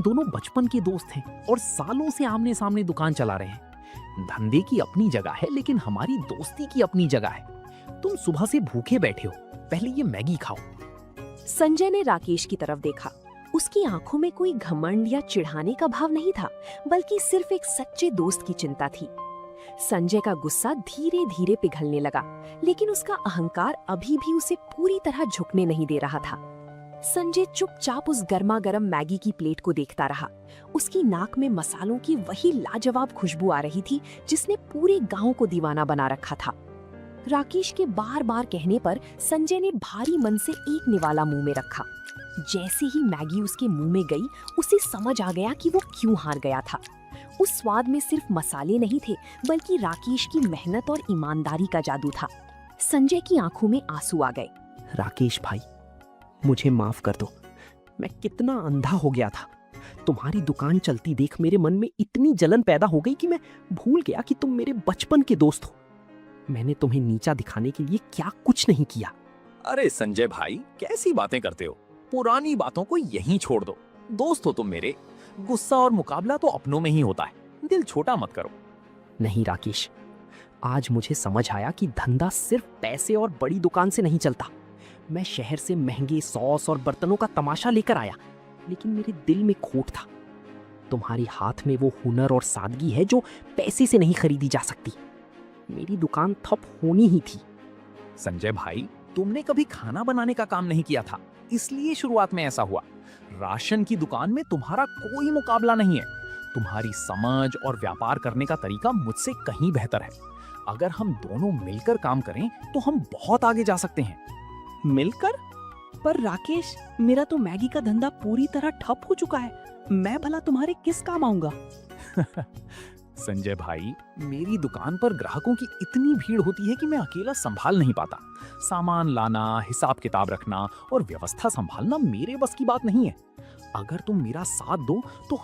दोनों बचपन के दोस्त हैं और सालों से आमने सामने दुकान चला रहे हैं। धंधे की अपनी जगह है, लेकिन हमारी दोस्ती की अपनी जगह है। तुम सुबह से भूखे बैठे हो, पहले ये मैगी खाओ। संजय ने राकेश की तरफ देखा। उसकी आंखों में कोई घमंड या चिढ़ाने का भाव नहीं था, बल्कि सिर्फ एक सच्चे दोस्त की चिंता थी। संजय का गुस्सा धीरे धीरे पिघलने लगा, लेकिन उसका अहंकार अभी भी उसे पूरी तरह झुकने नहीं दे रहा था। संजय चुपचाप उस गर्मा गर्म मैगी की प्लेट को देखता रहा। उसकी नाक में मसालों की वही लाजवाब खुशबू आ रही थी जिसने पूरे गांव को दीवाना बना रखा था। राकेश के बार बार कहने पर संजय ने भारी मन से एक निवाला मुंह में रखा। जैसे ही मैगी उसके मुंह में गई, उसे समझ आ गया कि वो क्यों हार गया था। उस स्वाद में सिर्फ मसाले नहीं थे, बल्कि राकेश की मेहनत और ईमानदारी का जादू था। संजय की आंखों में आंसू आ गए। राकेश भाई, मुझे माफ कर दो। मैं कितना अंधा हो गया था। तुम्हारी दुकान चलती देख मेरे मन में इतनी जलन पैदा हो गई कि मैं भूल गया कि तुम मेरे बचपन के दोस्त हो। मैंने तुम्हें नीचा दिखाने के लिए क्या कुछ नहीं किया। अरे संजय भाई, कैसी बातें करते हो? पुरानी बातों को यहीं छोड़ दो। दोस्त हो तुम मेरे। गुस्सा और मुकाबला तो अपनों में ही होता है, दिल छोटा मत करो। नहीं राकेश, आज मुझे समझ आया कि धंधा सिर्फ पैसे और बड़ी दुकान से नहीं चलता। मैं शहर से महंगे सॉस और बर्तनों का तमाशा लेकर आया, लेकिन मेरे दिल में खोट था। तुम्हारी हाथ में वो हुनर और सादगी है जो पैसे से नहीं खरीदी जा सकती। मेरी दुकान ठप होनी ही थी। संजय भाई, तुमने कभी खाना बनाने का काम नहीं किया था, इसलिए शुरुआत में ऐसा हुआ। राशन की दुकान में तुम्हारा कोई मुकाबला नहीं है। तुम्हारी समझ और व्यापार करने का तरीका मुझसे कहीं बेहतर है। अगर हम दोनों मिलकर काम करें तो हम बहुत आगे जा सकते हैं। मिलकर? पर राकेश, मेरा तो मैगी का धंधा पूरी तरह ठप हो चुका है। मैं भला तुम्हारे किस काम आऊंगा? संजय भाई, मेरी दुकान पर ग्राहकों की इतनी भीड़ होती है कि मैं अकेला संभाल नहीं पाता। सामान लाना, हिसाब किताब रखना और व्यवस्था संभालना मेरे बस की बात नहीं है। अगर तुम मेरा साथ दो तो